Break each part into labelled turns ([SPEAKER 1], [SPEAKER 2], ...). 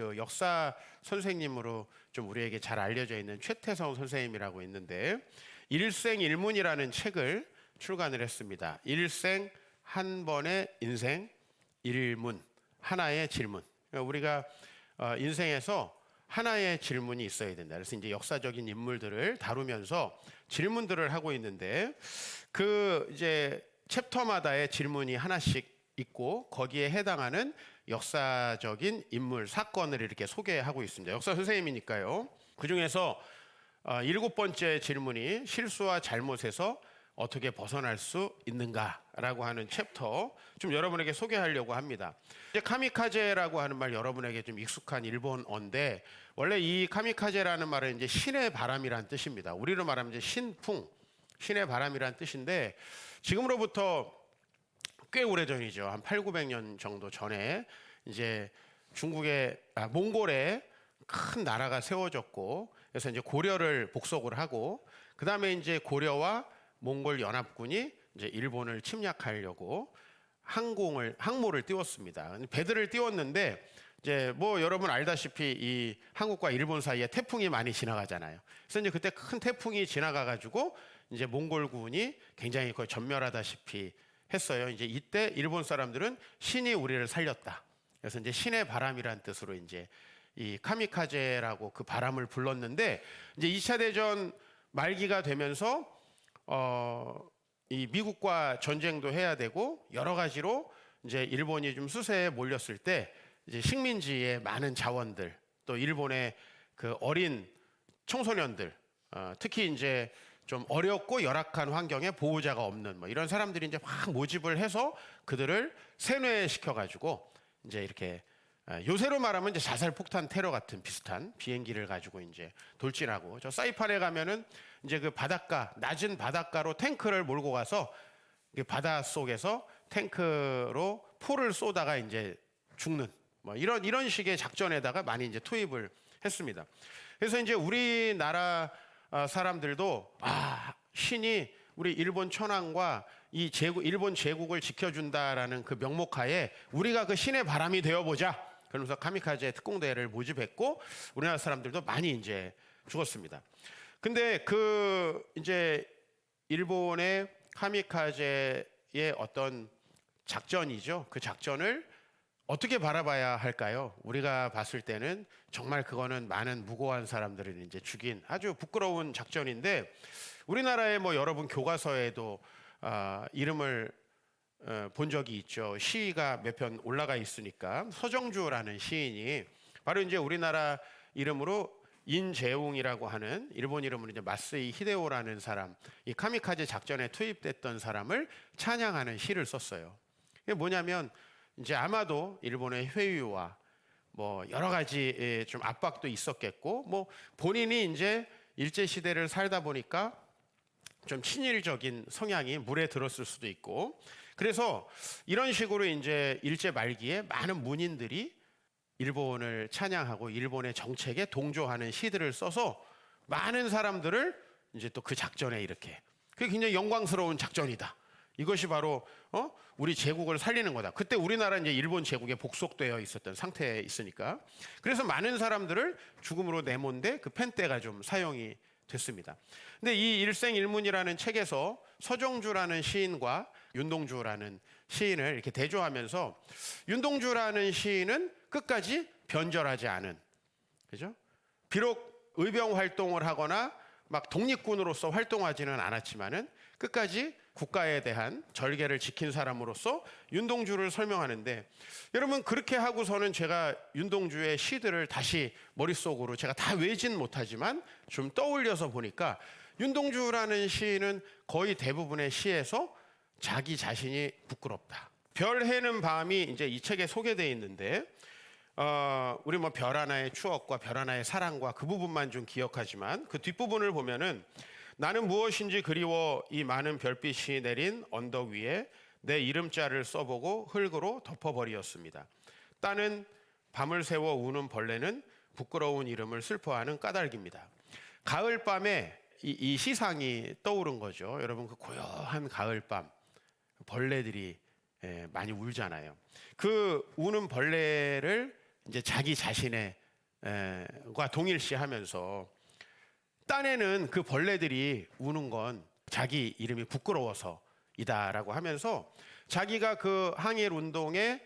[SPEAKER 1] 그 역사 선생님으로 좀 우리에게 잘 알려져 있는 최태성 선생님이라고 있는데 일생일문이라는 책을 출간을 했습니다. 일생 한 번의 인생, 일문, 하나의 질문. 우리가 인생에서 하나의 질문이 있어야 된다. 그래서 이제 역사적인 인물들을 다루면서 질문들을 하고 있는데 그 이제 챕터마다의 질문이 하나씩 있고 거기에 해당하는 역사적인 인물, 사건을 이렇게 소개하고 있습니다. 역사 선생님이니까요. 그 중에서 7번째 질문이 실수와 잘못에서 어떻게 벗어날 수 있는가라고 하는 챕터 좀 여러분에게 소개하려고 합니다. 이제 카미카제라고 하는 말 여러분에게 좀 익숙한 일본어인데 원래 이 카미카제라는 말은 이제 신의 바람이란 뜻입니다. 우리로 말하면 이제 신풍, 신의 바람이란 뜻인데 지금으로부터 꽤 오래전이죠. 한 8, 900년 정도 전에 이제 몽골에 큰 나라가 세워졌고 그래서 이제 고려를 복속을 하고 그 다음에 이제 고려와 몽골 연합군이 이제 일본을 침략하려고 항모를 띄웠습니다. 배들을 띄웠는데 이제 뭐 여러분 알다시피 이 한국과 일본 사이에 태풍이 많이 지나가잖아요. 그래서 이제 그때 큰 태풍이 지나가가지고 이제 몽골군이 굉장히 거의 전멸하다시피 했어요. 이제 이때 일본 사람들은 신이 우리를 살렸다. 그래서 이제 신의 바람이란 뜻으로 이제 이 카미카제라고 그 바람을 불렀는데 이제 2차 대전 말기가 되면서 이 미국과 전쟁도 해야 되고 여러 가지로 이제 일본이 좀 수세에 몰렸을 때 이제 식민지의 많은 자원들 또 일본의 그 어린 청소년들 특히 이제 좀 어렵고 열악한 환경에 보호자가 없는 뭐 이런 사람들이 이제 확 모집을 해서 그들을 세뇌시켜 가지고 이제 이렇게 요새로 말하면 이제 자살 폭탄 테러 같은 비슷한 비행기를 가지고 이제 돌진하고 저 사이판에 가면은 이제 그 바닷가 낮은 바닷가로 탱크를 몰고 가서 바다 속에서 탱크로 포를 쏘다가 이제 죽는 뭐 이런 식의 작전에다가 많이 이제 투입을 했습니다. 그래서 이제 우리나라 사람들도 신이 우리 일본 천황과 이 일본 제국을 지켜준다라는 그 명목하에 우리가 그 신의 바람이 되어보자. 그러면서 카미카제 특공대를 모집했고 우리나라 사람들도 많이 이제 죽었습니다. 근데 그 이제 일본의 카미카제의 어떤 작전이죠. 그 작전을 어떻게 바라봐야 할까요? 우리가 봤을 때는 정말 그거는 많은 무고한 사람들을 이제 죽인 아주 부끄러운 작전인데 우리나라의 뭐 여러분 교과서에도 이름을 본 적이 있죠. 시가 몇 편 올라가 있으니까 서정주라는 시인이 바로 이제 우리나라 이름으로 인재웅이라고 하는 일본 이름으로 이제 마쓰이 히데오라는 사람, 이 카미카제 작전에 투입됐던 사람을 찬양하는 시를 썼어요. 이게 뭐냐면 이제 아마도 일본의 회유와 뭐 여러 가지 좀 압박도 있었겠고 뭐 본인이 이제 일제 시대를 살다 보니까 좀 친일적인 성향이 물에 들었을 수도 있고 그래서 이런 식으로 이제 일제 말기에 많은 문인들이 일본을 찬양하고 일본의 정책에 동조하는 시들을 써서 많은 사람들을 이제 또 그 작전에 이렇게 그게 굉장히 영광스러운 작전이다. 이것이 바로 우리 제국을 살리는 거다. 그때 우리나라 이제 일본 제국에 복속되어 있었던 상태에 있으니까 그래서 많은 사람들을 죽음으로 내몬데 그 펜대가 좀 사용이 됐습니다. 근데 이 일생일문이라는 책에서 서정주라는 시인과 윤동주라는 시인을 이렇게 대조하면서 윤동주라는 시인은 끝까지 변절하지 않은, 그죠? 비록 의병 활동을 하거나 막 독립군으로서 활동하지는 않았지만은 끝까지 국가에 대한 절개를 지킨 사람으로서 윤동주를 설명하는데 여러분 그렇게 하고서는 제가 윤동주의 시들을 다시 머릿속으로 제가 다 외진 못하지만 좀 떠올려서 보니까 윤동주라는 시인은 거의 대부분의 시에서 자기 자신이 부끄럽다. 별 해는 밤이 이제 이 책에 소개되어 있는데 우리 뭐 별 하나의 추억과 별 하나의 사랑과 그 부분만 좀 기억하지만 그 뒷부분을 보면은 나는 무엇인지 그리워 이 많은 별빛이 내린 언덕 위에 내 이름자를 써보고 흙으로 덮어버리었습니다. 따는 밤을 새워 우는 벌레는 부끄러운 이름을 슬퍼하는 까닭입니다. 가을밤에 이 시상이 떠오른 거죠. 여러분 그 고요한 가을밤 벌레들이 많이 울잖아요. 그 우는 벌레를 이제 자기 자신의 과 동일시하면서 딴에는 그 벌레들이 우는 건 자기 이름이 부끄러워서이다라고 하면서 자기가 그 항일 운동에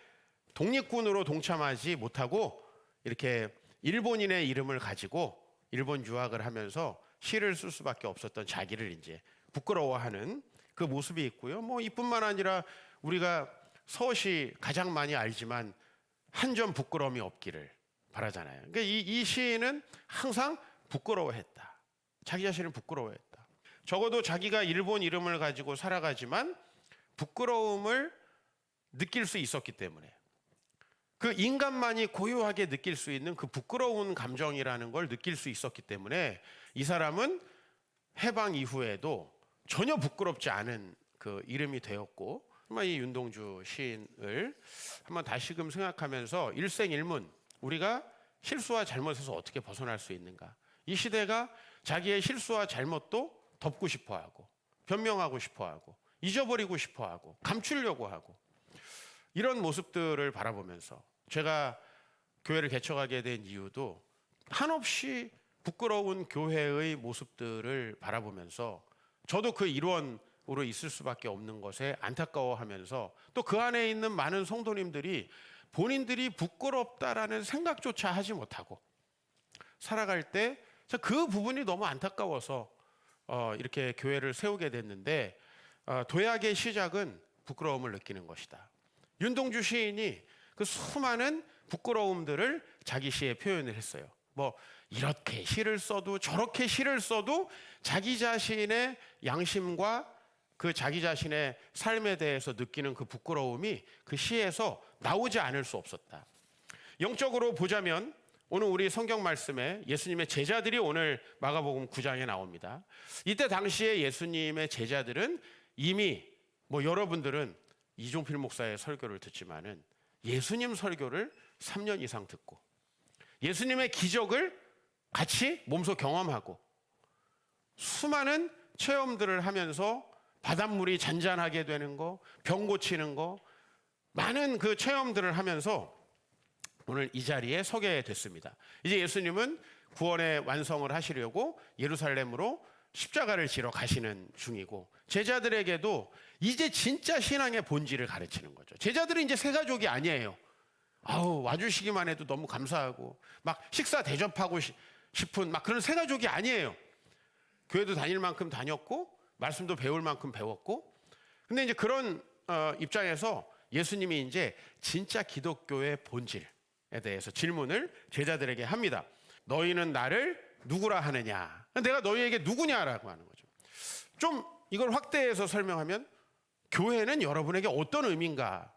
[SPEAKER 1] 독립군으로 동참하지 못하고 이렇게 일본인의 이름을 가지고 일본 유학을 하면서 시를 쓸 수밖에 없었던 자기를 이제 부끄러워하는 그 모습이 있고요. 뭐 이뿐만 아니라 우리가 서시 가장 많이 알지만 한 점 부끄러움이 없기를 바라잖아요. 그러니까 이 시인은 항상 부끄러워했다. 자기 자신을 부끄러워했다. 적어도 자기가 일본 이름을 가지고 살아가지만 부끄러움을 느낄 수 있었기 때문에 그 인간만이 고유하게 느낄 수 있는 그 부끄러운 감정이라는 걸 느낄 수 있었기 때문에 이 사람은 해방 이후에도 전혀 부끄럽지 않은 그 이름이 되었고, 이 윤동주 시인을 한번 다시금 생각하면서 일생일문 우리가 실수와 잘못에서 어떻게 벗어날 수 있는가, 이 시대가 자기의 실수와 잘못도 덮고 싶어하고 변명하고 싶어하고 잊어버리고 싶어하고 감추려고 하고, 이런 모습들을 바라보면서 제가 교회를 개척하게 된 이유도 한없이 부끄러운 교회의 모습들을 바라보면서 저도 그 일원으로 있을 수밖에 없는 것에 안타까워하면서 또 그 안에 있는 많은 성도님들이 본인들이 부끄럽다라는 생각조차 하지 못하고 살아갈 때 그 부분이 너무 안타까워서 이렇게 교회를 세우게 됐는데, 도약의 시작은 부끄러움을 느끼는 것이다. 윤동주 시인이 그 수많은 부끄러움들을 자기 시에 표현을 했어요. 뭐 이렇게 시를 써도 저렇게 시를 써도 자기 자신의 양심과 그 자기 자신의 삶에 대해서 느끼는 그 부끄러움이 그 시에서 나오지 않을 수 없었다. 영적으로 보자면 오늘 우리 성경 말씀에 예수님의 제자들이 오늘 마가복음 9장에 나옵니다. 이때 당시에 예수님의 제자들은 이미 여러분들은 이종필 목사의 설교를 듣지만은 예수님 설교를 3년 이상 듣고 예수님의 기적을 같이 몸소 경험하고 수많은 체험들을 하면서 바닷물이 잔잔하게 되는 거, 병 고치는 거, 많은 그 체험들을 하면서 오늘 이 자리에 서게 됐습니다. 이제 예수님은 구원의 완성을 하시려고 예루살렘으로 십자가를 지러 가시는 중이고, 제자들에게도 이제 진짜 신앙의 본질을 가르치는 거죠. 제자들은 이제 새 가족이 아니에요. 와주시기만 해도 너무 감사하고 막 식사 대접하고 싶은 막 그런 새 가족이 아니에요. 교회도 다닐 만큼 다녔고 말씀도 배울 만큼 배웠고, 근데 이제 그런 입장에서 예수님이 이제 진짜 기독교의 본질에 대해서 질문을 제자들에게 합니다. 너희는 나를 누구라 하느냐? 내가 너희에게 누구냐라고 하는 거죠. 좀 이걸 확대해서 설명하면 교회는 여러분에게 어떤 의미인가?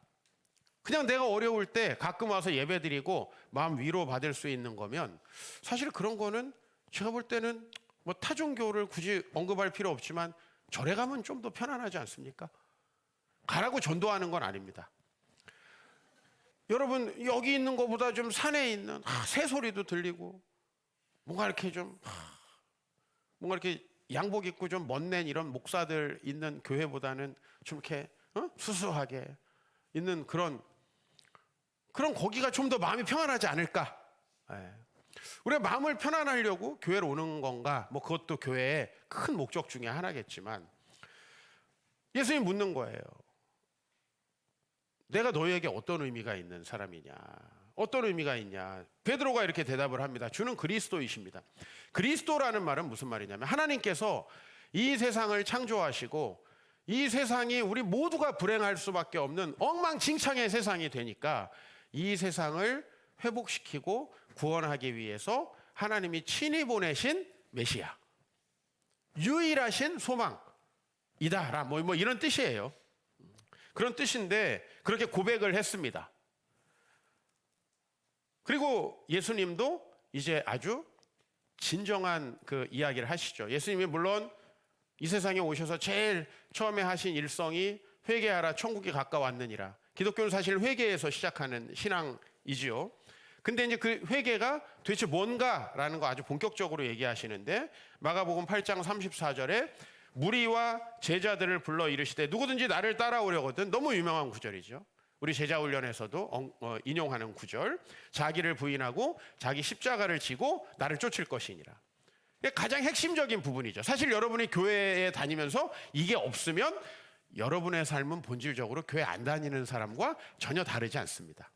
[SPEAKER 1] 그냥 내가 어려울 때 가끔 와서 예배드리고 마음 위로받을 수 있는 거면 사실 그런 거는 제가 볼 때는 타종교를 굳이 언급할 필요 없지만 절에 가면 좀 더 편안하지 않습니까? 가라고 전도하는 건 아닙니다. 여러분 여기 있는 것보다 좀 산에 있는 새소리도 들리고 뭔가 이렇게 양복 입고 좀 멋낸 이런 목사들 있는 교회보다는 좀 이렇게 수수하게 있는 그런 거기가 좀 더 마음이 평안하지 않을까? 우리가 마음을 편안하려고 교회로 오는 건가? 그것도 교회의 큰 목적 중에 하나겠지만 예수님 묻는 거예요. 내가 너희에게 어떤 의미가 있는 사람이냐? 어떤 의미가 있냐? 베드로가 이렇게 대답을 합니다. 주는 그리스도이십니다. 그리스도라는 말은 무슨 말이냐면 하나님께서 이 세상을 창조하시고 이 세상이 우리 모두가 불행할 수밖에 없는 엉망진창의 세상이 되니까 이 세상을 회복시키고 구원하기 위해서 하나님이 친히 보내신 메시아, 유일하신 소망이다. 이런 뜻이에요. 그런 뜻인데 그렇게 고백을 했습니다. 그리고 예수님도 이제 아주 진정한 그 이야기를 하시죠. 예수님이 물론 이 세상에 오셔서 제일 처음에 하신 일성이 회개하라 천국이 가까웠느니라. 기독교는 사실 회개에서 시작하는 신앙이지요. 근데 이제 그 회개가 도대체 뭔가라는 거 아주 본격적으로 얘기하시는데 마가복음 8장 34절에 무리와 제자들을 불러 이르시되 누구든지 나를 따라오려거든, 너무 유명한 구절이죠. 우리 제자훈련에서도 인용하는 구절. 자기를 부인하고 자기 십자가를 지고 나를 쫓을 것이니라. 이게 가장 핵심적인 부분이죠. 사실 여러분이 교회에 다니면서 이게 없으면 여러분의 삶은 본질적으로 교회 안 다니는 사람과 전혀 다르지 않습니다.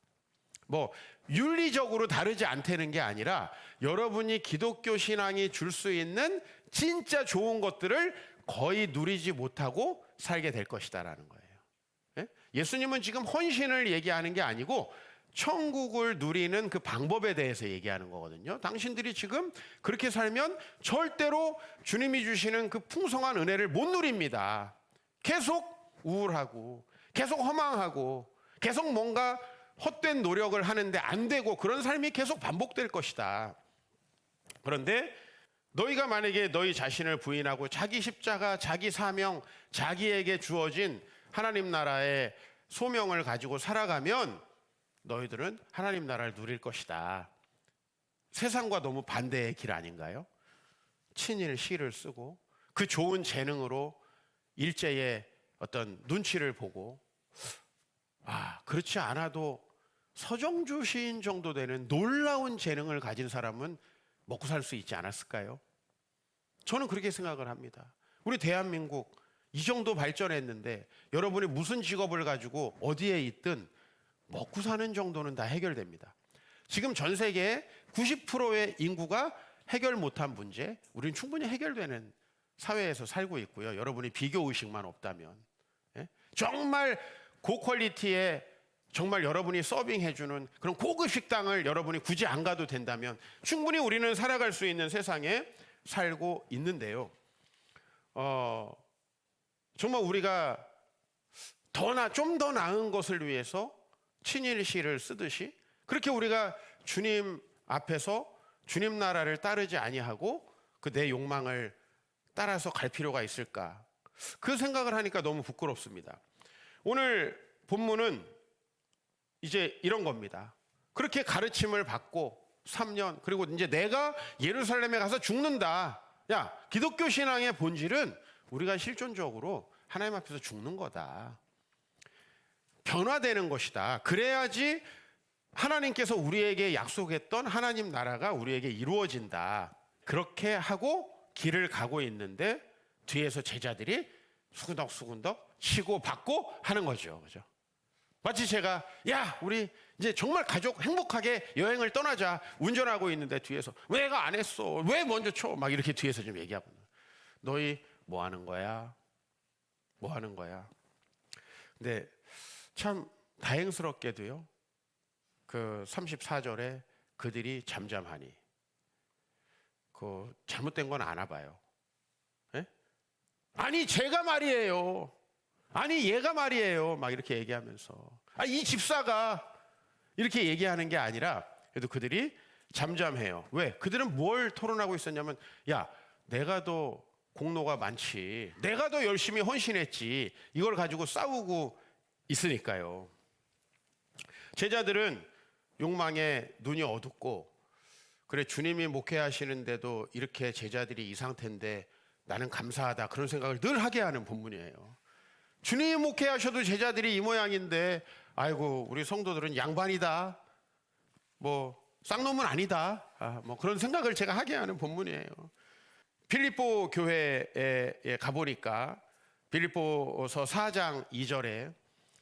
[SPEAKER 1] 뭐 윤리적으로 다르지 않다는 게 아니라 여러분이 기독교 신앙이 줄 수 있는 진짜 좋은 것들을 거의 누리지 못하고 살게 될 것이다라는 거예요. 예수님은 지금 헌신을 얘기하는 게 아니고 천국을 누리는 그 방법에 대해서 얘기하는 거거든요. 당신들이 지금 그렇게 살면 절대로 주님이 주시는 그 풍성한 은혜를 못 누립니다. 계속 우울하고 계속 허망하고 계속 뭔가 헛된 노력을 하는데 안 되고 그런 삶이 계속 반복될 것이다. 그런데 너희가 만약에 너희 자신을 부인하고 자기 십자가, 자기 사명, 자기에게 주어진 하나님 나라의 소명을 가지고 살아가면 너희들은 하나님 나라를 누릴 것이다. 세상과 너무 반대의 길 아닌가요? 친일 시를 쓰고 그 좋은 재능으로 일제의 어떤 눈치를 보고 그렇지 않아도 서정주 시인 정도 되는 놀라운 재능을 가진 사람은 먹고 살 수 있지 않았을까요? 저는 그렇게 생각을 합니다. 우리 대한민국 이 정도 발전했는데 여러분이 무슨 직업을 가지고 어디에 있든 먹고 사는 정도는 다 해결됩니다. 지금 전 세계의 90%의 인구가 해결 못한 문제, 우리는 충분히 해결되는 사회에서 살고 있고요. 여러분이 비교의식만 없다면. 정말 고퀄리티의 정말 여러분이 서빙해주는 그런 고급 식당을 여러분이 굳이 안 가도 된다면 충분히 우리는 살아갈 수 있는 세상에 살고 있는데요. 정말 우리가 좀 더 나은 것을 위해서 친일시를 쓰듯이 그렇게 우리가 주님 앞에서 주님 나라를 따르지 아니하고 그 내 욕망을 따라서 갈 필요가 있을까? 그 생각을 하니까 너무 부끄럽습니다. 오늘 본문은 이제 이런 겁니다. 그렇게 가르침을 받고 3년 그리고 이제 내가 예루살렘에 가서 죽는다. 야, 기독교 신앙의 본질은 우리가 실존적으로 하나님 앞에서 죽는 거다. 변화되는 것이다. 그래야지 하나님께서 우리에게 약속했던 하나님 나라가 우리에게 이루어진다. 그렇게 하고 길을 가고 있는데 뒤에서 제자들이 수근덕수근덕 치고 받고 하는 거죠. 그죠? 마치 제가 우리 이제 정말 가족 행복하게 여행을 떠나자 운전하고 있는데 뒤에서 왜가 안 했어? 왜 먼저 쳐? 막 이렇게 뒤에서 좀 얘기하고 너희 뭐 하는 거야? 뭐 하는 거야? 근데 참 다행스럽게도요. 그 34절에 그들이 잠잠하니 그 잘못된 건 아나 봐요. 아니 제가 말이에요. 아니 얘가 말이에요. 막 이렇게 얘기하면서 이 집사가 이렇게 얘기하는 게 아니라 그래도 그들이 잠잠해요. 왜? 그들은 뭘 토론하고 있었냐면 내가 더 공로가 많지. 내가 더 열심히 헌신했지. 이걸 가지고 싸우고 있으니까요. 제자들은 욕망에 눈이 어둡고 그래 주님이 목회하시는데도 이렇게 제자들이 이 상태인데 나는 감사하다 그런 생각을 늘 하게 하는 본문이에요. 주님이 목회하셔도 제자들이 이 모양인데 아이고 우리 성도들은 양반이다 뭐 쌍놈은 아니다 뭐 그런 생각을 제가 하게 하는 본문이에요. 빌립보 교회에 가보니까 빌립보서 4장 2절에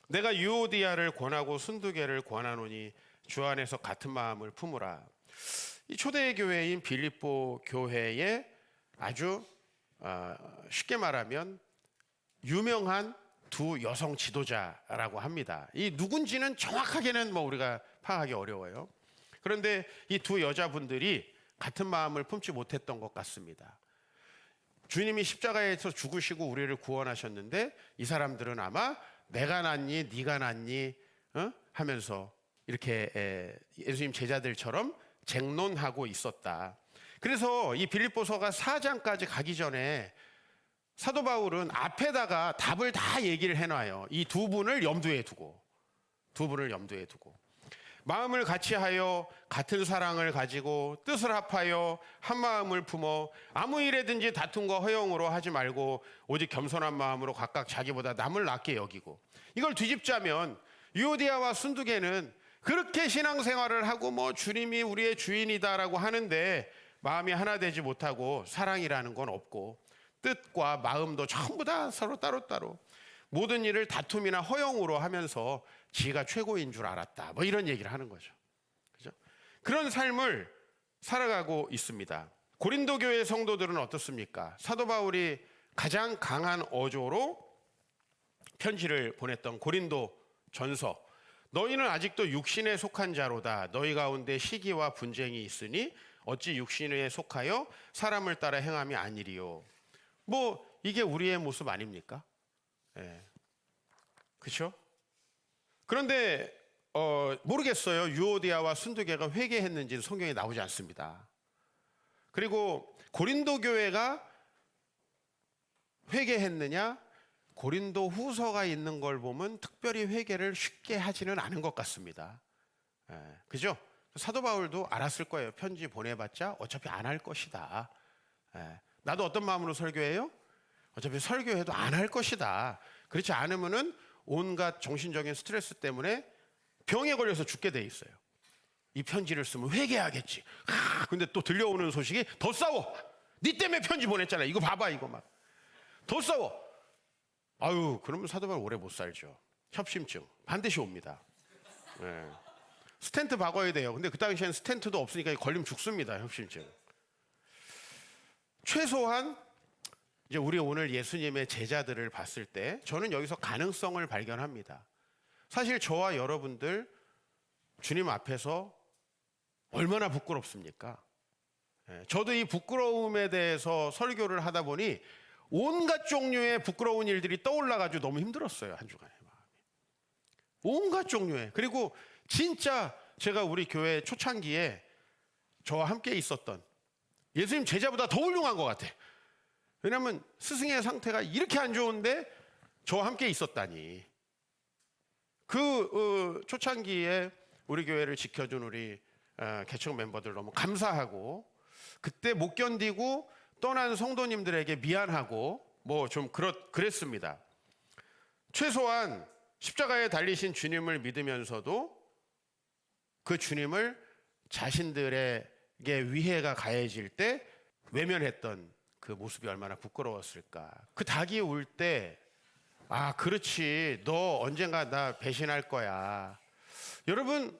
[SPEAKER 1] 내가 유오디아를 권하고 순두개를 권하노니 주 안에서 같은 마음을 품으라. 이 초대 교회인 빌립보 교회에 아주 쉽게 말하면 유명한 두 여성 지도자라고 합니다. 이 누군지는 정확하게는 우리가 파악하기 어려워요. 그런데 이 두 여자분들이 같은 마음을 품지 못했던 것 같습니다. 주님이 십자가에서 죽으시고 우리를 구원하셨는데 이 사람들은 아마 내가 낫니 네가 낫니 하면서 이렇게 예수님 제자들처럼 쟁론하고 있었다. 그래서 이 빌립보서가 4장까지 가기 전에 사도 바울은 앞에다가 답을 다 얘기를 해놔요. 이 두 분을 염두에 두고 마음을 같이하여 같은 사랑을 가지고 뜻을 합하여 한 마음을 품어 아무 일에든지 다툼과 허용으로 하지 말고 오직 겸손한 마음으로 각각 자기보다 남을 낫게 여기고. 이걸 뒤집자면 유오디아와 순두개는 그렇게 신앙생활을 하고 뭐 주님이 우리의 주인이다라고 하는데 마음이 하나 되지 못하고 사랑이라는 건 없고 뜻과 마음도 전부 다 서로 따로따로 모든 일을 다툼이나 허영으로 하면서 지가 최고인 줄 알았다. 뭐 이런 얘기를 하는 거죠. 그죠? 그런 삶을 살아가고 있습니다. 고린도 교회 성도들은 어떻습니까? 사도 바울이 가장 강한 어조로 편지를 보냈던 고린도 전서. 너희는 아직도 육신에 속한 자로다. 너희 가운데 시기와 분쟁이 있으니 어찌 육신에 속하여 사람을 따라 행함이 아니리요. 뭐 이게 우리의 모습 아닙니까? 예. 그렇죠? 그런데 모르겠어요. 유오디아와 순두개가 회개했는지는 성경에 나오지 않습니다. 그리고 고린도 교회가 회개했느냐? 고린도 후서가 있는 걸 보면 특별히 회개를 쉽게 하지는 않은 것 같습니다. 그죠? 사도 바울도 알았을 거예요. 편지 보내봤자 어차피 안 할 것이다. 나도 어떤 마음으로 설교해요? 어차피 설교해도 안 할 것이다. 그렇지 않으면은 온갖 정신적인 스트레스 때문에 병에 걸려서 죽게 돼 있어요. 이 편지를 쓰면 회개하겠지. 근데 또 들려오는 소식이 더 싸워. 네 때문에 편지 보냈잖아. 이거 봐봐, 이거 막. 더 싸워. 아유, 그러면 사도 바울 오래 못 살죠. 협심증 반드시 옵니다. 네. 스텐트 박아야 돼요. 근데 그 당시엔 스텐트도 없으니까 걸리면 죽습니다. 협심증. 최소한 이제 우리 오늘 예수님의 제자들을 봤을 때 저는 여기서 가능성을 발견합니다. 사실 저와 여러분들 주님 앞에서 얼마나 부끄럽습니까? 저도 이 부끄러움에 대해서 설교를 하다 보니 온갖 종류의 부끄러운 일들이 떠올라가지고 너무 힘들었어요. 한 주간의 마음이. 온갖 종류의. 그리고 진짜 제가 우리 교회 초창기에 저와 함께 있었던 예수님 제자보다 더 훌륭한 것 같아. 왜냐하면 스승의 상태가 이렇게 안 좋은데 저와 함께 있었다니. 그 초창기에 우리 교회를 지켜준 우리 개척 멤버들 너무 감사하고 그때 못 견디고 떠난 성도님들에게 미안하고 뭐 좀 그랬습니다. 최소한 십자가에 달리신 주님을 믿으면서도 그 주님을 자신들에게 위해가 가해질 때 외면했던 그 모습이 얼마나 부끄러웠을까. 그 닭이 울 때 아, 그렇지. 너 언젠가 나 배신할 거야. 여러분,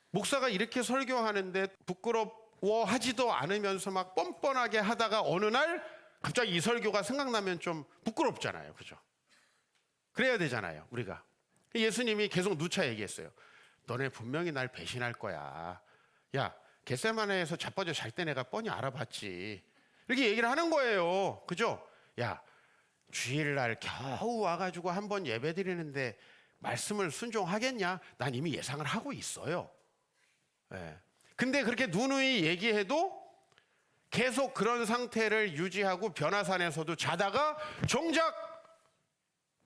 [SPEAKER 1] 목사가 이렇게 설교하는데 부끄러워하지도 않으면서 막 뻔뻔하게 하다가 어느 날 갑자기 이 설교가 생각나면 좀 부끄럽잖아요. 그죠? 그래야 되잖아요. 우리가. 예수님이 계속 누차 얘기했어요. 너네 분명히 날 배신할 거야. 야, 겟세마네에서 자빠져 잘 때 내가 뻔히 알아봤지. 이렇게 얘기를 하는 거예요. 그죠? 야, 주일날 겨우 와가지고 한번 예배 드리는데 말씀을 순종하겠냐? 난 이미 예상을 하고 있어요. 근데 그렇게 누누이 얘기해도 계속 그런 상태를 유지하고 변화산에서도 자다가 정작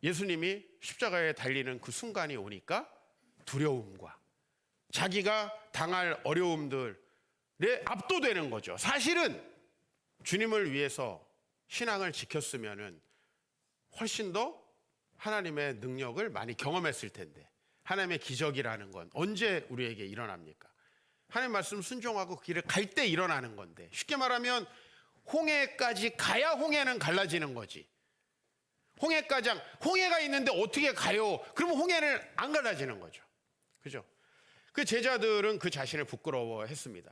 [SPEAKER 1] 예수님이 십자가에 달리는 그 순간이 오니까 두려움과 자기가 당할 어려움들에 압도되는 거죠. 사실은 주님을 위해서 신앙을 지켰으면은 훨씬 더 하나님의 능력을 많이 경험했을 텐데 하나님의 기적이라는 건 언제 우리에게 일어납니까? 하나님 말씀 순종하고 그 길을 갈 때 일어나는 건데 쉽게 말하면 홍해까지 가야 홍해는 갈라지는 거지. 홍해가 있는데 어떻게 가요? 그러면 홍해는 안 갈라지는 거죠. 그죠? 그 제자들은 그 자신을 부끄러워했습니다.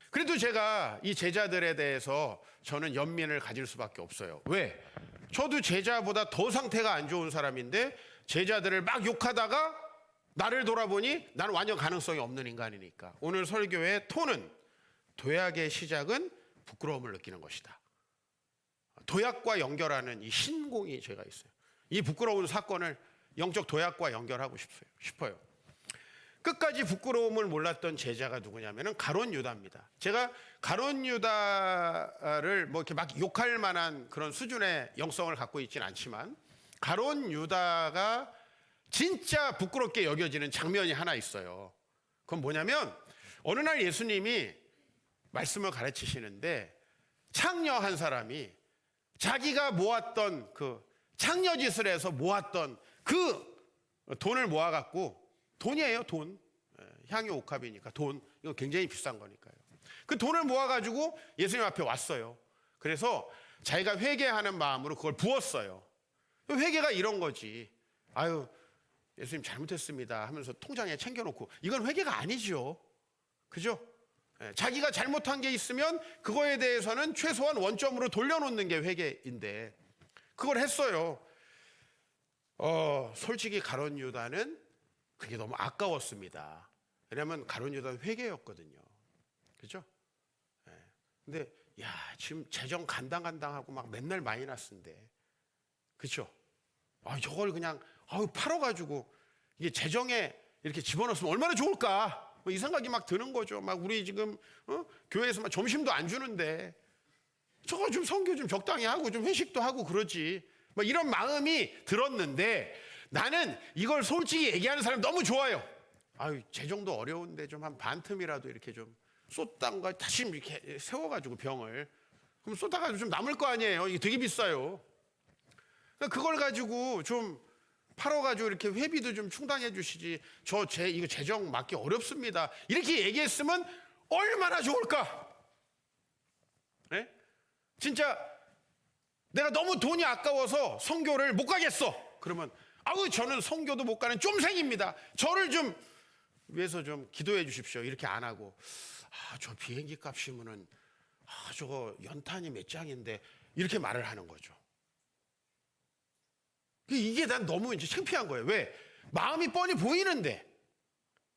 [SPEAKER 1] 그래도 제가 이 제자들에 대해서 저는 연민을 가질 수밖에 없어요. 왜? 저도 제자보다 더 상태가 안 좋은 사람인데 제자들을 막 욕하다가 나를 돌아보니 나는 완전 가능성이 없는 인간이니까. 오늘 설교의 톤은 도약의 시작은 부끄러움을 느끼는 것이다. 도약과 연결하는 이 신공이 제가 있어요. 이 부끄러운 사건을 영적 도약과 연결하고 싶어요. 끝까지 부끄러움을 몰랐던 제자가 누구냐면은 가룟 유다입니다. 제가 가룟 유다를 뭐 이렇게 막 욕할 만한 그런 수준의 영성을 갖고 있지는 않지만 가룟 유다가 진짜 부끄럽게 여겨지는 장면이 하나 있어요. 그건 뭐냐면 어느 날 예수님이 말씀을 가르치시는데 창녀 한 사람이 자기가 모았던 그 창녀짓을 해서 모았던 그 돈을 모아갖고 돈이에요, 돈. 향유 옥합이니까 돈. 이거 굉장히 비싼 거니까요. 그 돈을 모아가지고 예수님 앞에 왔어요. 그래서 자기가 회개하는 마음으로 그걸 부었어요. 회개가 이런 거지. 아유, 예수님 잘못했습니다 하면서 통장에 챙겨놓고, 이건 회개가 아니죠. 그죠? 자기가 잘못한 게 있으면 그거에 대해서는 최소한 원점으로 돌려놓는 게 회개인데 그걸 했어요. 솔직히 가룟 유다는 그게 너무 아까웠습니다. 왜냐하면 가룟 유다는 회개였거든요. 그죠? 근데 야, 지금 재정 간당간당하고 막 맨날 마이너스인데, 그죠? 저걸 그냥 팔아가지고 이게 재정에 이렇게 집어넣었으면 얼마나 좋을까? 이 생각이 막 드는 거죠. 막 우리 지금 교회에서 막 점심도 안 주는데 저거 좀 선교 좀 적당히 하고 좀 회식도 하고 그러지. 막 이런 마음이 들었는데, 나는 이걸 솔직히 얘기하는 사람 너무 좋아요. 재정도 어려운데 좀 한 반 틈이라도 이렇게 좀 쏟다가 다시 이렇게 세워가지고 병을, 그럼 쏟아가지고 좀 남을 거 아니에요. 이게 되게 비싸요. 그러니까 그걸 가지고 좀 팔아가지고 이렇게 회비도 좀 충당해 주시지. 이거 재정 맡기 어렵습니다. 이렇게 얘기했으면 얼마나 좋을까? 네? 진짜 내가 너무 돈이 아까워서 선교를 못 가겠어. 그러면 저는 선교도 못 가는 쫌생입니다. 저를 좀 위해서 좀 기도해 주십시오. 이렇게 안 하고, 저 비행기 값이면은 저거 연탄이 몇 장인데, 이렇게 말을 하는 거죠. 이게 난 너무 이제 창피한 거예요. 왜? 마음이 뻔히 보이는데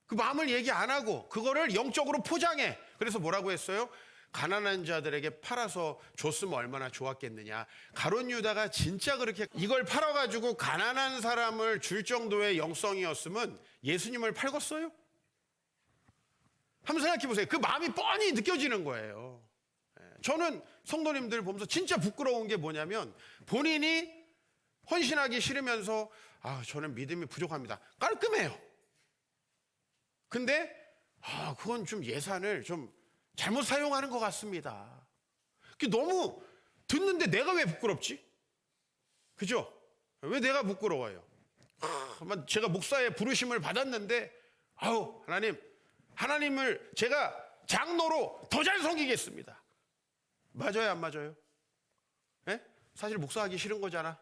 [SPEAKER 1] 그 마음을 얘기 안 하고 그거를 영적으로 포장해. 그래서 뭐라고 했어요? 가난한 자들에게 팔아서 줬으면 얼마나 좋았겠느냐. 가룟 유다가 진짜 그렇게 이걸 팔아가지고 가난한 사람을 줄 정도의 영성이었으면 예수님을 팔겠어요? 한번 생각해 보세요. 그 마음이 뻔히 느껴지는 거예요. 저는 성도님들 보면서 진짜 부끄러운 게 뭐냐면, 본인이 헌신하기 싫으면서 저는 믿음이 부족합니다. 깔끔해요. 근데 그건 좀 예산을 좀 잘못 사용하는 것 같습니다. 너무 듣는데 내가 왜 부끄럽지? 그죠? 왜 내가 부끄러워요? 제가 목사의 부르심을 받았는데 하나님을 제가 장로로 더 잘 섬기겠습니다. 맞아요, 안 맞아요? 사실 목사하기 싫은 거잖아.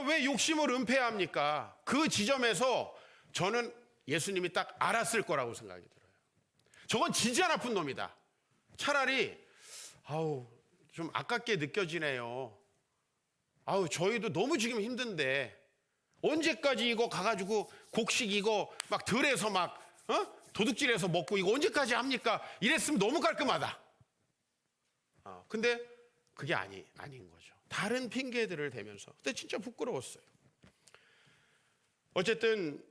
[SPEAKER 1] 왜 욕심을 은폐합니까? 그 지점에서 저는 예수님이 딱 알았을 거라고 생각이 들어요. 저건 진짜 나쁜 놈이다. 차라리 좀 아깝게 느껴지네요. 저희도 너무 지금 힘든데 언제까지 이거 가가지고 곡식 이거 막 들에서 막 도둑질해서 먹고 이거 언제까지 합니까? 이랬으면 너무 깔끔하다. 근데 그게 아닌 거죠. 다른 핑계들을 대면서. 근데 진짜 부끄러웠어요. 어쨌든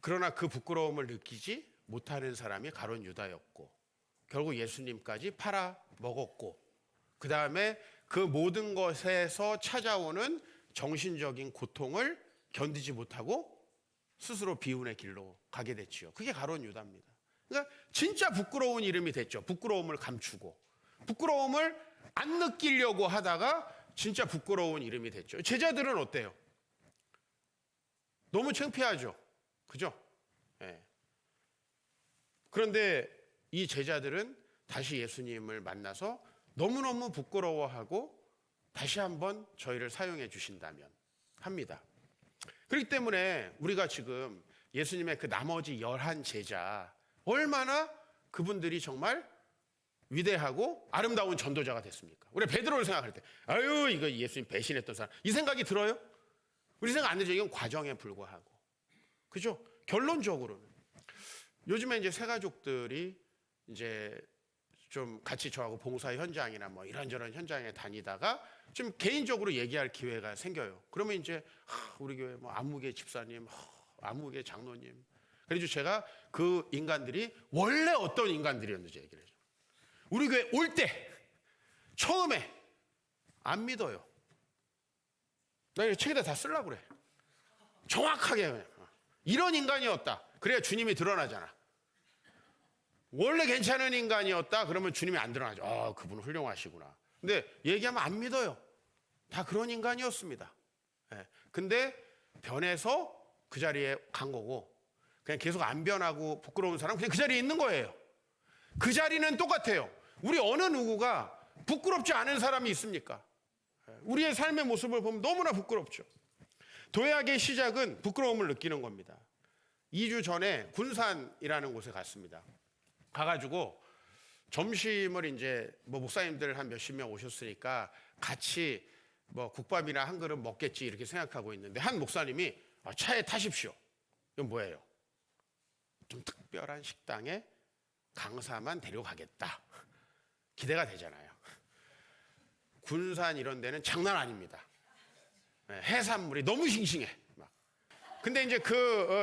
[SPEAKER 1] 그러나 그 부끄러움을 느끼지 못하는 사람이 가룟 유다였고, 결국 예수님까지 팔아 먹었고, 그 다음에 그 모든 것에서 찾아오는 정신적인 고통을 견디지 못하고 스스로 비운의 길로 가게 됐지요. 그게 가룟 유다입니다. 그러니까 진짜 부끄러운 이름이 됐죠. 부끄러움을 감추고 부끄러움을 안 느끼려고 하다가 진짜 부끄러운 이름이 됐죠. 제자들은 어때요? 너무 창피하죠. 그죠? 그런데 이 제자들은 다시 예수님을 만나서 너무너무 부끄러워하고 다시 한번 저희를 사용해 주신다면 합니다. 그렇기 때문에 우리가 지금 예수님의 그 나머지 11 제자, 얼마나 그분들이 정말 위대하고 아름다운 전도자가 됐습니까? 우리 베드로를 생각할 때 이거 예수님 배신했던 사람, 이 생각이 들어요? 우리 생각 안 들죠. 이건 과정에 불과하고. 그죠? 결론적으로는 요즘에 이제 새가족들이 이제 좀 같이 저하고 봉사 현장이나 뭐 이런저런 현장에 다니다가 좀 개인적으로 얘기할 기회가 생겨요. 그러면 이제 우리 교회 뭐 안무계 집사님, 안무계 장로님, 그래서 제가 그 인간들이 원래 어떤 인간들이었는지 얘기를 해요. 우리 교회 올 때 처음에 안 믿어요. 나 이거 책에다 다 쓰려고 그래. 정확하게 이런 인간이었다. 그래야 주님이 드러나잖아. 원래 괜찮은 인간이었다. 그러면 주님이 안 드러나죠. 그분 훌륭하시구나. 근데 얘기하면 안 믿어요. 다 그런 인간이었습니다. 근데 변해서 그 자리에 간 거고, 그냥 계속 안 변하고 부끄러운 사람 그냥 그 자리에 있는 거예요. 그 자리는 똑같아요. 우리 어느 누구가 부끄럽지 않은 사람이 있습니까? 우리의 삶의 모습을 보면 너무나 부끄럽죠. 도약의 시작은 부끄러움을 느끼는 겁니다. 2주 전에 군산이라는 곳에 갔습니다. 가가지고 점심을 이제 뭐 목사님들 한 몇십 명 오셨으니까 같이 뭐 국밥이나 한 그릇 먹겠지 이렇게 생각하고 있는데 한 목사님이 차에 타십시오. 이건 뭐예요? 좀 특별한 식당에 강사만 데려가겠다. 기대가 되잖아요. 군산 이런 데는 장난 아닙니다. 해산물이 너무 싱싱해. 막. 근데 이제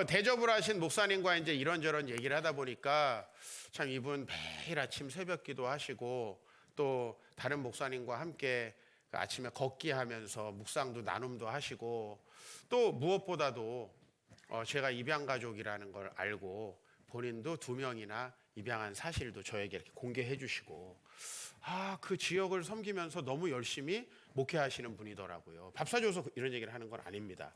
[SPEAKER 1] 대접을 하신 목사님과 이제 이런저런 얘기를 하다 보니까 참 이분 매일 아침 새벽 기도하시고 또 다른 목사님과 함께 아침에 걷기 하면서 묵상도 나눔도 하시고 또 무엇보다도 제가 입양 가족이라는 걸 알고 본인도 2명이나 입양한 사실도 저에게 이렇게 공개해 주시고 그 지역을 섬기면서 너무 열심히 목회하시는 분이더라고요. 밥 사줘서 이런 얘기를 하는 건 아닙니다.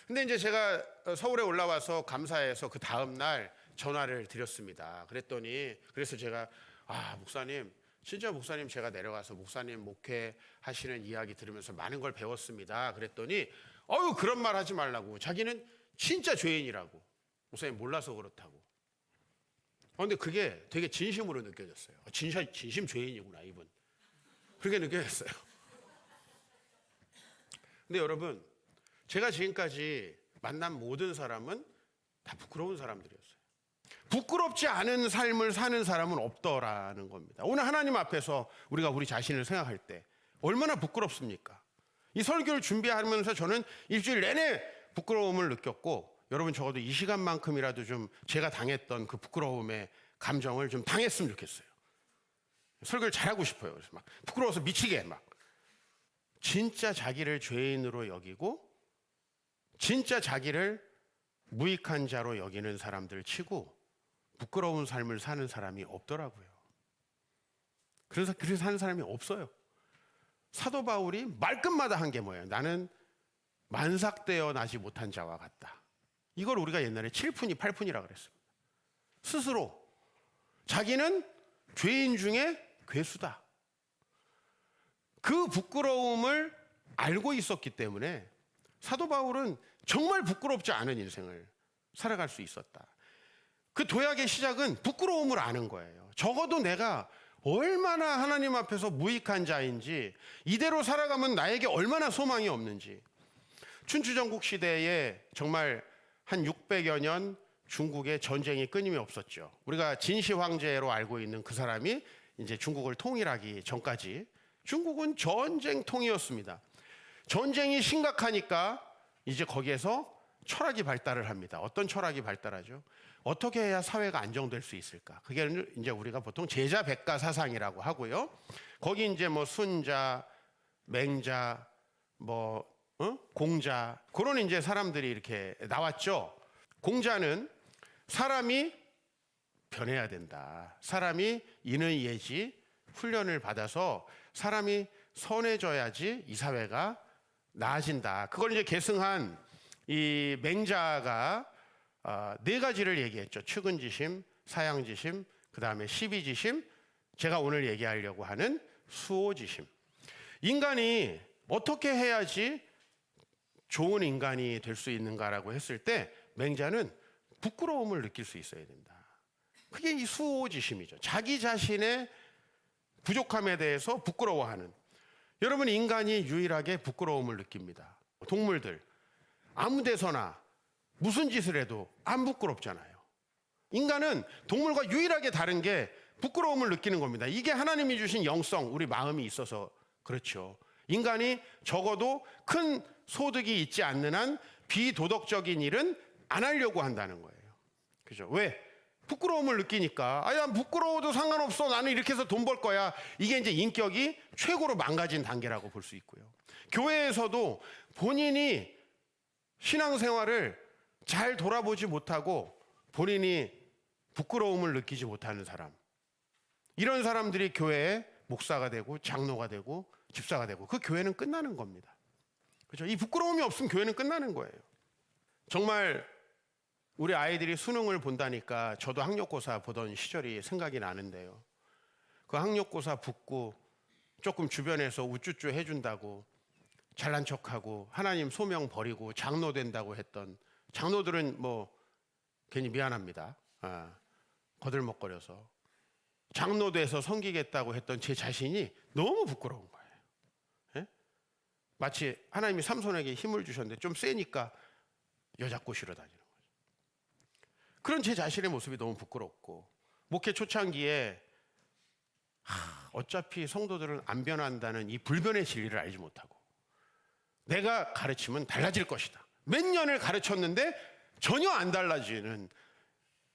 [SPEAKER 1] 근데 이제 제가 서울에 올라와서 감사해서 그 다음 날 전화를 드렸습니다. 그래서 제가 목사님 진짜 목사님 제가 내려가서 목사님 목회하시는 이야기 들으면서 많은 걸 배웠습니다. 그랬더니 그런 말 하지 말라고. 자기는 진짜 죄인이라고. 목사님 몰라서 그렇다고. 근데 그게 되게 진심으로 느껴졌어요. 진심 죄인이구나 이분. 그렇게 느껴졌어요. 근데 여러분 제가 지금까지 만난 모든 사람은 다 부끄러운 사람들이었어요. 부끄럽지 않은 삶을 사는 사람은 없더라는 겁니다. 오늘 하나님 앞에서 우리가 우리 자신을 생각할 때 얼마나 부끄럽습니까? 이 설교를 준비하면서 저는 일주일 내내 부끄러움을 느꼈고 여러분 적어도 이 시간만큼이라도 좀 제가 당했던 그 부끄러움의 감정을 좀 당했으면 좋겠어요. 설교를 잘하고 싶어요. 그래서 막 부끄러워서 미치게 막 진짜 자기를 죄인으로 여기고 진짜 자기를 무익한 자로 여기는 사람들 치고 부끄러운 삶을 사는 사람이 없더라고요. 그래서 사는 사람이 없어요. 사도 바울이 말끝마다 한 게 뭐예요? 나는 만삭되어 나지 못한 자와 같다. 이걸 우리가 옛날에 7푼이 8푼이라 그랬습니다. 스스로 자기는 죄인 중에 괴수다. 그 부끄러움을 알고 있었기 때문에 사도 바울은 정말 부끄럽지 않은 인생을 살아갈 수 있었다. 그 도약의 시작은 부끄러움을 아는 거예요. 적어도 내가 얼마나 하나님 앞에서 무익한 자인지, 이대로 살아가면 나에게 얼마나 소망이 없는지. 춘추전국 시대에 정말 한 600여 년 중국에 전쟁이 끊임이 없었죠. 우리가 진시 황제로 알고 있는 그 사람이 이제 중국을 통일하기 전까지 중국은 전쟁통이었습니다. 전쟁이 심각하니까 이제 거기에서 철학이 발달을 합니다. 어떤 철학이 발달하죠? 어떻게 해야 사회가 안정될 수 있을까? 그게 이제 우리가 보통 제자 백가 사상이라고 하고요. 거기 이제 뭐 순자, 맹자, 공자 그런 이제 사람들이 이렇게 나왔죠. 공자는 사람이 변해야 된다. 사람이 인의 예지 훈련을 받아서 사람이 선해져야지 이 사회가 나아진다. 그걸 이제 계승한 이 맹자가 4가지를 얘기했죠. 측은지심, 사양지심, 그 다음에 시비지심, 제가 오늘 얘기하려고 하는 수호지심. 인간이 어떻게 해야지 좋은 인간이 될 수 있는가라고 했을 때 맹자는 부끄러움을 느낄 수 있어야 된다. 그게 이 수호지심이죠. 자기 자신의 부족함에 대해서 부끄러워하는. 여러분 인간이 유일하게 부끄러움을 느낍니다. 동물들 아무 데서나 무슨 짓을 해도 안 부끄럽잖아요. 인간은 동물과 유일하게 다른 게 부끄러움을 느끼는 겁니다. 이게 하나님이 주신 영성, 우리 마음이 있어서 그렇죠. 인간이 적어도 큰 소득이 있지 않는 한 비도덕적인 일은 안 하려고 한다는 거예요. 그죠? 왜? 부끄러움을 느끼니까. 야, 부끄러워도 상관없어. 나는 이렇게 해서 돈 벌 거야. 이게 이제 인격이 최고로 망가진 단계라고 볼 수 있고요. 교회에서도 본인이 신앙생활을 잘 돌아보지 못하고 본인이 부끄러움을 느끼지 못하는 사람. 이런 사람들이 교회에 목사가 되고 장로가 되고 집사가 되고 그 교회는 끝나는 겁니다. 그렇죠? 이 부끄러움이 없으면 교회는 끝나는 거예요. 정말 우리 아이들이 수능을 본다니까 저도 학력고사 보던 시절이 생각이 나는데요. 그 학력고사 붙고 조금 주변에서 우쭈쭈 해준다고 잘난 척하고 하나님 소명 버리고 장로 된다고 했던 장로들은 뭐 괜히 미안합니다. 거들먹거려서 장로 돼서 섬기겠다고 했던 제 자신이 너무 부끄러운 거예요. 예? 마치 하나님이 삼손에게 힘을 주셨는데 좀 세니까 여자 꼬시러 다니는 거죠. 그런 제 자신의 모습이 너무 부끄럽고 목회 초창기에 어차피 성도들은 안 변한다는 이 불변의 진리를 알지 못하고 내가 가르치면 달라질 것이다. 몇 년을 가르쳤는데 전혀 안 달라지는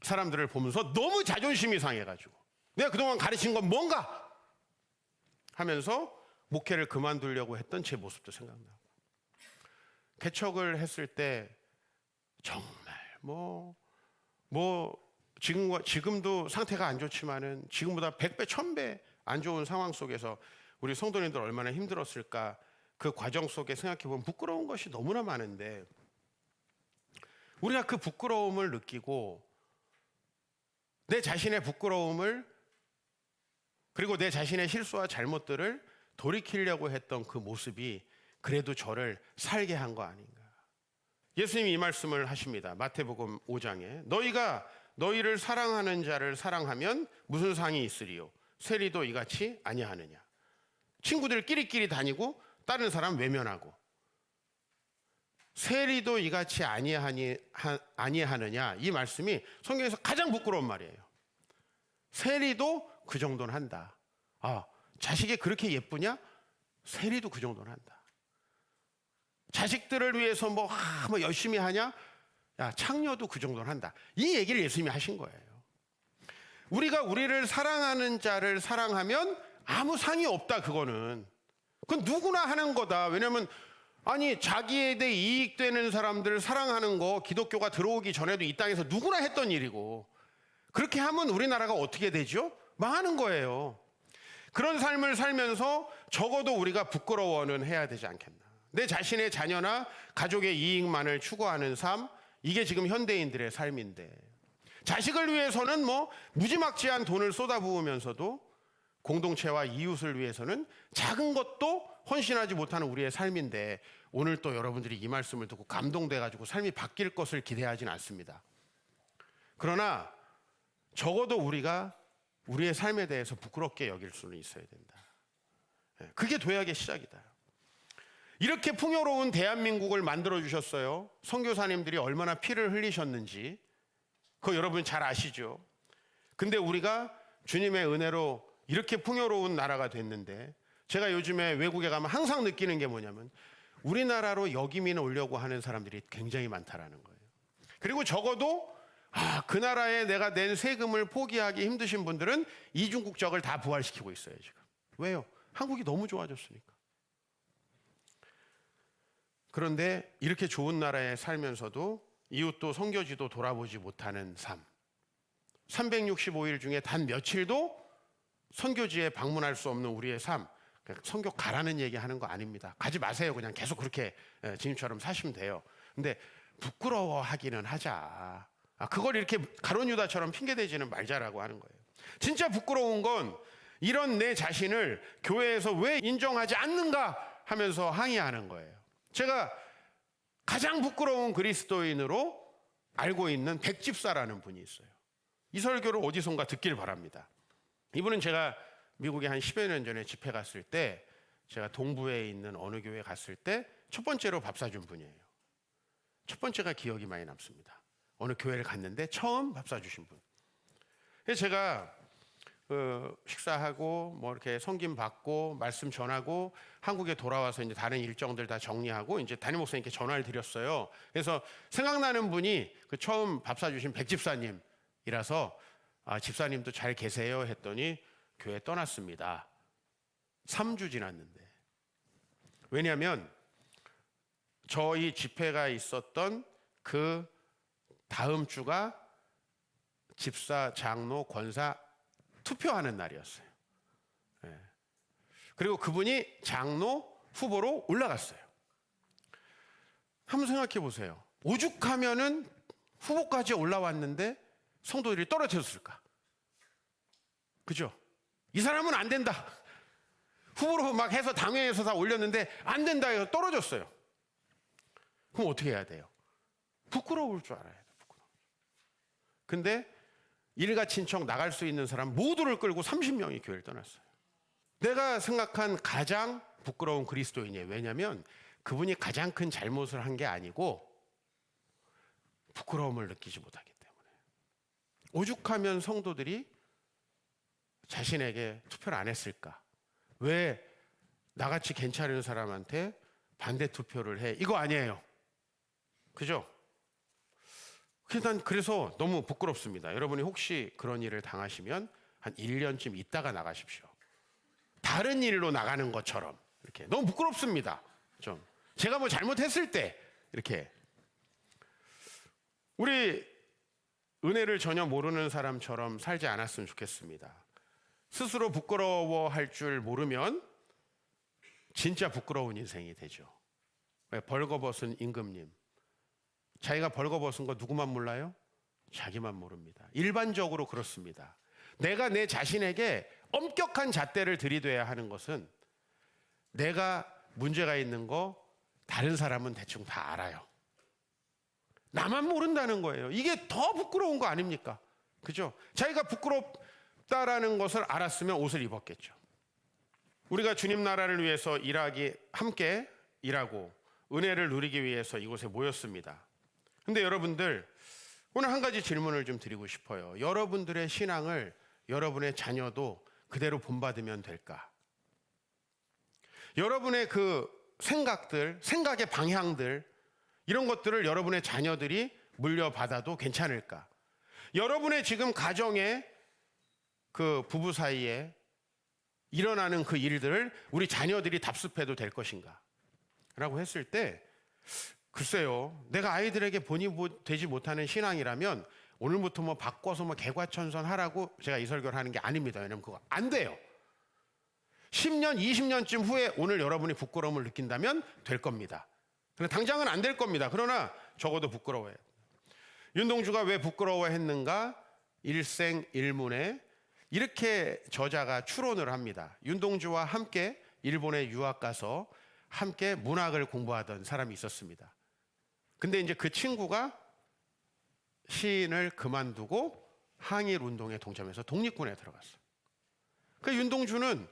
[SPEAKER 1] 사람들을 보면서 너무 자존심이 상해가지고 내가 그동안 가르친 건 뭔가 하면서 목회를 그만두려고 했던 제 모습도 생각나고 개척을 했을 때 정말 지금도 상태가 안 좋지만은 지금보다 100배, 1000배 안 좋은 상황 속에서 우리 성도님들 얼마나 힘들었을까 그 과정 속에 생각해보면 부끄러운 것이 너무나 많은데 우리가 그 부끄러움을 느끼고 내 자신의 부끄러움을 그리고 내 자신의 실수와 잘못들을 돌이키려고 했던 그 모습이 그래도 저를 살게 한 거 아닌가. 예수님이 이 말씀을 하십니다. 마태복음 5장에 너희가 너희를 사랑하는 자를 사랑하면 무슨 상이 있으리요? 세리도 이같이 아니하느냐. 친구들끼리끼리 다니고 다른 사람 외면하고 세리도 이같이 아니하느냐. 이 말씀이 성경에서 가장 부끄러운 말이에요. 세리도 그 정도는 한다. 자식이 그렇게 예쁘냐? 세리도 그 정도는 한다. 자식들을 위해서 뭐 열심히 하냐? 야, 창녀도 그 정도는 한다. 이 얘기를 예수님이 하신 거예요. 우리가 우리를 사랑하는 자를 사랑하면 아무 상이 없다. 그건 누구나 하는 거다. 왜냐하면 자기에 대해 이익되는 사람들을 사랑하는 거 기독교가 들어오기 전에도 이 땅에서 누구나 했던 일이고 그렇게 하면 우리나라가 어떻게 되죠? 망하는 거예요. 그런 삶을 살면서 적어도 우리가 부끄러워는 해야 되지 않겠나. 내 자신의 자녀나 가족의 이익만을 추구하는 삶, 이게 지금 현대인들의 삶인데 자식을 위해서는 무지막지한 돈을 쏟아부으면서도 공동체와 이웃을 위해서는 작은 것도 헌신하지 못하는 우리의 삶인데 오늘 또 여러분들이 이 말씀을 듣고 감동돼가지고 삶이 바뀔 것을 기대하진 않습니다. 그러나 적어도 우리가 우리의 삶에 대해서 부끄럽게 여길 수는 있어야 된다. 그게 도약의 시작이다. 이렇게 풍요로운 대한민국을 만들어주셨어요. 선교사님들이 얼마나 피를 흘리셨는지 그거 여러분 잘 아시죠? 근데 우리가 주님의 은혜로 이렇게 풍요로운 나라가 됐는데 제가 요즘에 외국에 가면 항상 느끼는 게 뭐냐면 우리나라로 역이민 오려고 하는 사람들이 굉장히 많다라는 거예요. 그리고 적어도 그 나라에 내가 낸 세금을 포기하기 힘드신 분들은 이중 국적을 다 부활시키고 있어요 지금. 왜요? 한국이 너무 좋아졌으니까. 그런데 이렇게 좋은 나라에 살면서도 이웃도 선교지도 돌아보지 못하는 삶. 365일 중에 단 며칠도 선교지에 방문할 수 없는 우리의 삶. 선교 가라는 얘기 하는 거 아닙니다. 가지 마세요. 그냥 계속 그렇게 지금처럼 사시면 돼요. 근데 부끄러워하기는 하자. 그걸 이렇게 가룟 유다처럼 핑계대지는 말자라고 하는 거예요. 진짜 부끄러운 건 이런 내 자신을 교회에서 왜 인정하지 않는가 하면서 항의하는 거예요. 제가 가장 부끄러운 그리스도인으로 알고 있는 백집사라는 분이 있어요. 이 설교를 어디선가 듣길 바랍니다. 이분은 제가 미국에 한 10여 년 전에 집회 갔을 때 제가 동부에 있는 어느 교회 갔을 때 첫 번째로 밥 사준 분이에요. 첫 번째가 기억이 많이 남습니다. 어느 교회를 갔는데 처음 밥 사주신 분. 그래서 제가 식사하고 이렇게 섬김 받고 말씀 전하고 한국에 돌아와서 이제 다른 일정들 다 정리하고 이제 담임 목사님께 전화를 드렸어요. 그래서 생각나는 분이 그 처음 밥 사주신 백집사님이라서 집사님도 잘 계세요 했더니 교회 떠났습니다. 3주 지났는데. 왜냐하면 저희 집회가 있었던 그 다음 주가 집사, 장로, 권사 투표하는 날이었어요. 그리고 그분이 장로 후보로 올라갔어요. 한번 생각해 보세요. 오죽하면은 후보까지 올라왔는데 성도들이 떨어졌을까? 그죠? 이 사람은 안 된다. 후보로 막 해서 당회에서 다 올렸는데 안 된다 해서 떨어졌어요. 그럼 어떻게 해야 돼요? 부끄러울 줄 알아야 돼요. 근데 일가친척 나갈 수 있는 사람 모두를 끌고 30명이 교회를 떠났어요. 내가 생각한 가장 부끄러운 그리스도인이에요. 왜냐하면 그분이 가장 큰 잘못을 한 게 아니고 부끄러움을 느끼지 못하기 때문에. 오죽하면 성도들이 자신에게 투표를 안 했을까? 왜 나같이 괜찮은 사람한테 반대 투표를 해? 이거 아니에요. 그죠? 그래서 너무 부끄럽습니다. 여러분이 혹시 그런 일을 당하시면 한 1년쯤 있다가 나가십시오. 다른 일로 나가는 것처럼 이렇게. 너무 부끄럽습니다. 좀 제가 뭐 잘못했을 때 이렇게. 우리 은혜를 전혀 모르는 사람처럼 살지 않았으면 좋겠습니다. 스스로 부끄러워할 줄 모르면 진짜 부끄러운 인생이 되죠. 벌거벗은 임금님, 자기가 벌거벗은 거 누구만 몰라요? 자기만 모릅니다. 일반적으로 그렇습니다. 내가 내 자신에게 엄격한 잣대를 들이대야 하는 것은 내가 문제가 있는 거 다른 사람은 대충 다 알아요. 나만 모른다는 거예요. 이게 더 부끄러운 거 아닙니까? 그죠? 자기가 부끄럽다라는 것을 알았으면 옷을 입었겠죠. 우리가 주님 나라를 위해서 함께 일하고 은혜를 누리기 위해서 이곳에 모였습니다. 근데 여러분들, 오늘 한 가지 질문을 좀 드리고 싶어요. 여러분들의 신앙을 여러분의 자녀도 그대로 본받으면 될까? 여러분의 그 생각의 방향들, 이런 것들을 여러분의 자녀들이 물려받아도 괜찮을까? 여러분의 지금 가정의 그 부부 사이에 일어나는 그 일들을 우리 자녀들이 답습해도 될 것인가? 라고 했을 때, 글쎄요, 내가 아이들에게 본이 되지 못하는 신앙이라면 오늘부터 뭐 바꿔서 뭐 개과천선 하라고 제가 이 설교를 하는 게 아닙니다. 왜냐면 그거 안 돼요. 10년, 20년쯤 후에 오늘 여러분이 부끄러움을 느낀다면 될 겁니다. 당장은 안 될 겁니다. 그러나 적어도 부끄러워해요. 윤동주가 왜 부끄러워했는가? 일생일문에 이렇게 저자가 추론을 합니다. 윤동주와 함께 일본에 유학 가서 함께 문학을 공부하던 사람이 있었습니다. 근데 이제 그 친구가 시인을 그만두고 항일 운동에 동참해서 독립군에 들어갔어요. 그 윤동주는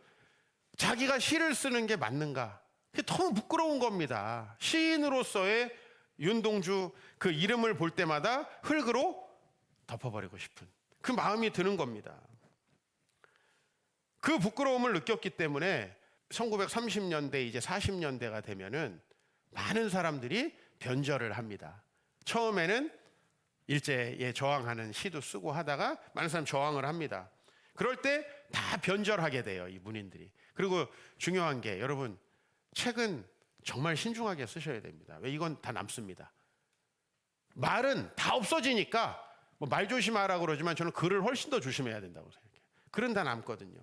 [SPEAKER 1] 자기가 시를 쓰는 게 맞는가? 그게 너무 부끄러운 겁니다. 시인으로서의 윤동주 그 이름을 볼 때마다 흙으로 덮어버리고 싶은 그 마음이 드는 겁니다. 그 부끄러움을 느꼈기 때문에 1930년대 이제 40년대가 되면은 많은 사람들이 변절을 합니다. 처음에는 일제에 저항하는 시도 쓰고 하다가 많은 사람 저항을 합니다. 그럴 때 다 변절하게 돼요, 이 문인들이. 그리고 중요한 게 여러분, 책은 정말 신중하게 쓰셔야 됩니다. 왜? 이건 다 남습니다. 말은 다 없어지니까 뭐 말 조심하라고 그러지만 저는 글을 훨씬 더 조심해야 된다고 생각해요. 글은 다 남거든요.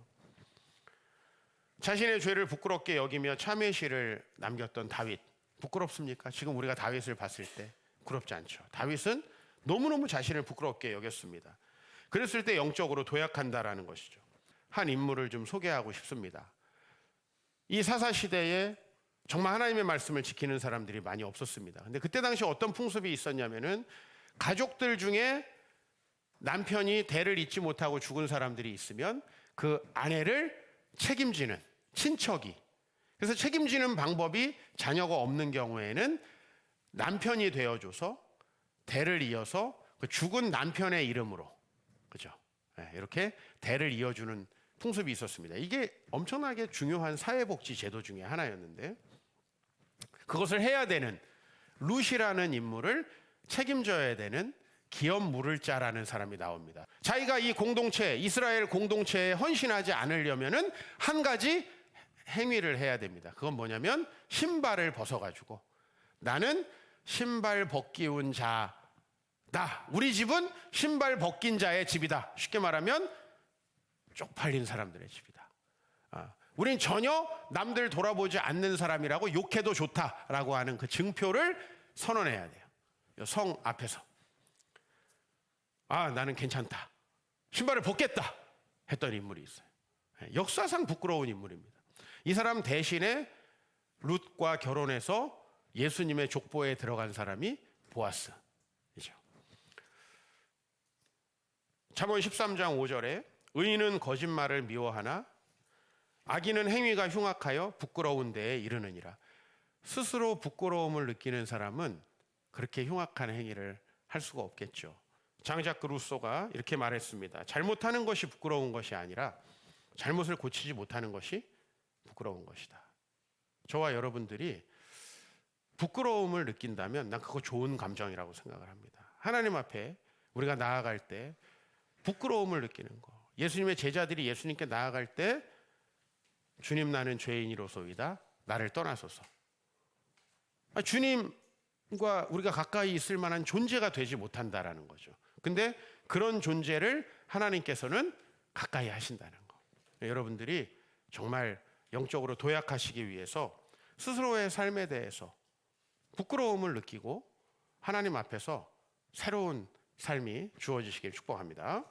[SPEAKER 1] 자신의 죄를 부끄럽게 여기며 참회시를 남겼던 다윗, 부끄럽습니까? 지금 우리가 다윗을 봤을 때 부끄럽지 않죠. 다윗은 너무너무 자신을 부끄럽게 여겼습니다. 그랬을 때 영적으로 도약한다라는 것이죠. 한 인물을 좀 소개하고 싶습니다. 이 사사시대에 정말 하나님의 말씀을 지키는 사람들이 많이 없었습니다. 근데 그때 당시 어떤 풍습이 있었냐면은 가족들 중에 남편이 대를 잇지 못하고 죽은 사람들이 있으면 그 아내를 책임지는 친척이. 그래서 책임지는 방법이 자녀가 없는 경우에는 남편이 되어줘서 대를 이어서 그 죽은 남편의 이름으로, 그죠? 이렇게 대를 이어주는 풍습이 있었습니다. 이게 엄청나게 중요한 사회복지 제도 중에 하나였는데, 그것을 해야 되는 룻이라는 인물을 책임져야 되는 기업 물을 자라는 사람이 나옵니다. 자기가 이 공동체, 이스라엘 공동체에 헌신하지 않으려면은 한 가지 행위를 해야 됩니다. 그건 뭐냐면 신발을 벗어가지고 나는 신발 벗기운 자다. 우리 집은 신발 벗긴 자의 집이다. 쉽게 말하면 쪽팔린 사람들의 집이다. 우린 전혀 남들 돌아보지 않는 사람이라고 욕해도 좋다라고 하는 그 증표를 선언해야 돼요. 성 앞에서. 아, 나는 괜찮다. 신발을 벗겠다. 했던 인물이 있어요. 역사상 부끄러운 인물입니다. 이 사람 대신에 룻과 결혼해서 예수님의 족보에 들어간 사람이 보아스이죠. 잠언 13장 5절에 의인은 거짓말을 미워하나 악인은 행위가 흉악하여 부끄러운 데에 이르느니라. 스스로 부끄러움을 느끼는 사람은 그렇게 흉악한 행위를 할 수가 없겠죠. 장자크 루소가 이렇게 말했습니다. 잘못하는 것이 부끄러운 것이 아니라 잘못을 고치지 못하는 것이 부끄러운 것이다. 저와 여러분들이 부끄러움을 느낀다면 난 그거 좋은 감정이라고 생각을 합니다. 하나님 앞에 우리가 나아갈 때 부끄러움을 느끼는 거. 예수님의 제자들이 예수님께 나아갈 때 주님, 나는 죄인이로소이다. 나를 떠나소서. 주님과 우리가 가까이 있을 만한 존재가 되지 못한다라는 거죠. 근데 그런 존재를 하나님께서는 가까이 하신다는 거. 여러분들이 정말 영적으로 도약하시기 위해서 스스로의 삶에 대해서 부끄러움을 느끼고 하나님 앞에서 새로운 삶이 주어지시길 축복합니다.